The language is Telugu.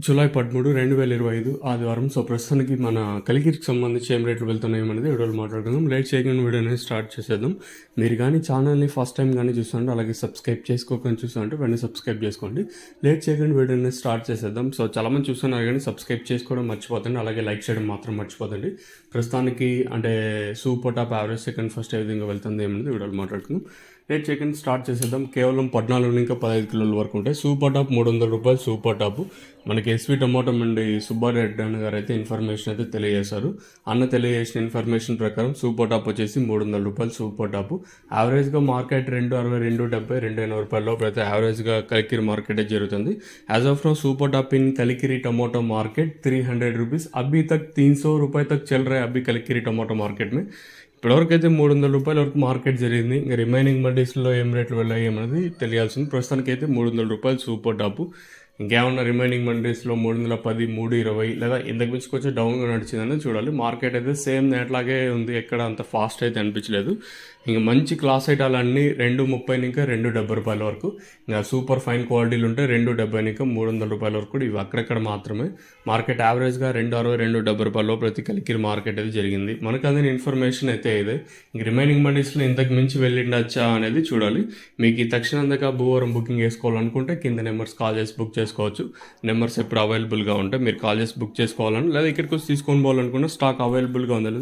జూలై 13, 2025 ఆదివారం. సో ప్రస్తుతానికి మన కలికిరికి సంబంధించి ఏం రేట్లు వెళ్తున్నాయి అనేది వీడియోలో మాట్లాడుకుందాం. లేట్ చేయకుండా వీడియో అనేది స్టార్ట్ చేసేద్దాం. మీరు కానీ ఛానల్ని ఫస్ట్ టైం కానీ చూస్తుంటే, అలాగే సబ్స్క్రైబ్ చేసుకోకుండా చూస్తుంటే వెంటనే సబ్స్క్రైబ్ చేసుకోండి. లేట్ చేయకుండా వీడియో అనేది స్టార్ట్ చేసేద్దాం. సో చాలామంది చూస్తున్నారు కానీ సబ్స్క్రైబ్ చేసుకోవడం మర్చిపోతండి, అలాగే లైక్ చేయడం మాత్రం మర్చిపోతండి. ప్రస్తుతానికి అంటే super top, average, second, first ఏ విధంగా వెళ్తుంది ఏమనేది వీడియోలో మాట్లాడుకుందాం. లేట్ చేయకుండా స్టార్ట్ చేసేద్దాం. కేవలం 14 ఇంకా 15 కిలోల వరకు ఉంటాయి. సూపర్ టాప్ 300 రూపాయలు. సూపర్ టాప్ మనకి ఎస్వి టొమాటో నుండి సుబ్బారెడ్డి అన్న గారు అయితే ఇన్ఫర్మేషన్ అయితే తెలియజేశారు. అన్న తెలియజేసిన ఇన్ఫర్మేషన్ ప్రకారం సూపర్ టాప్ వచ్చేసి 300 రూపాయలు. సూపర్ టాప్ యావరేజ్గా మార్కెట్ 260, 270, 280 రూపాయల లోపల అయితే యావరేజ్గా కలికిరి మార్కెట్ జరుగుతుంది. As of now super top in Kalikiri tomato market 300 rupees अभी तक 300 रुपये तक चल रहा है अभी కలికిరి टोमेटो मार्केट में. ఇప్పటివరకు అయితే 300 రూపాయల వరకు మార్కెట్ జరిగింది. ఇంకా రిమైనింగ్ మండీస్లో ఏం రేట్లు వెళ్ళాయి అనేది తెలియాల్సింది. ప్రస్తుతానికి అయితే 300 రూపాయలు సూపర్ టాప్. ఇంకేమన్నా రిమైనింగ్ మండీస్లో 310, 320 లేదా ఇంతకు మించి కొంచెం డౌన్గా నడిచిందని చూడాలి. మార్కెట్ అయితే సేమ్ నేట్లాగే ఉంది, ఎక్కడ అంత ఫాస్ట్ అయితే అనిపించలేదు. ఇంకా మంచి క్లాస్ ఐటాలన్నీ 230 ఇంకా 270 రూపాయల వరకు. ఇంకా సూపర్ ఫైన్ క్వాలిటీలు ఉంటే 270 ఇంకా 300 రూపాయల వరకు కూడా. ఇవి అక్కడెక్కడ మాత్రమే. మార్కెట్ యావరేజ్గా 260, 270 రూపాయల ప్రతి కలికిరి మార్కెట్ అయితే జరిగింది. మనకు అందిన ఇన్ఫర్మేషన్ అయితే ఇదే. ఇంక రిమైనింగ్ మండీస్లో ఇంతకు మించి వెళ్ళిండొచ్చా అనేది చూడాలి. మీకు ఈ తక్షణం దాకా భూవరం బుకింగ్ వేసుకోవాలనుకుంటే కింద నెంబర్స్ కాల్ చేసి బుక్ చేసుకోవచ్చు. నెంబర్స్ ఎప్పుడు అవైలబుల్గా ఉంటాయి. మీరు కాల్ చేసి బుక్ చేసుకోవాలని, లేదా ఇక్కడికి వచ్చి తీసుకొని పోవాలనుకుంటే స్టాక్ అవైలబుల్గా ఉంది.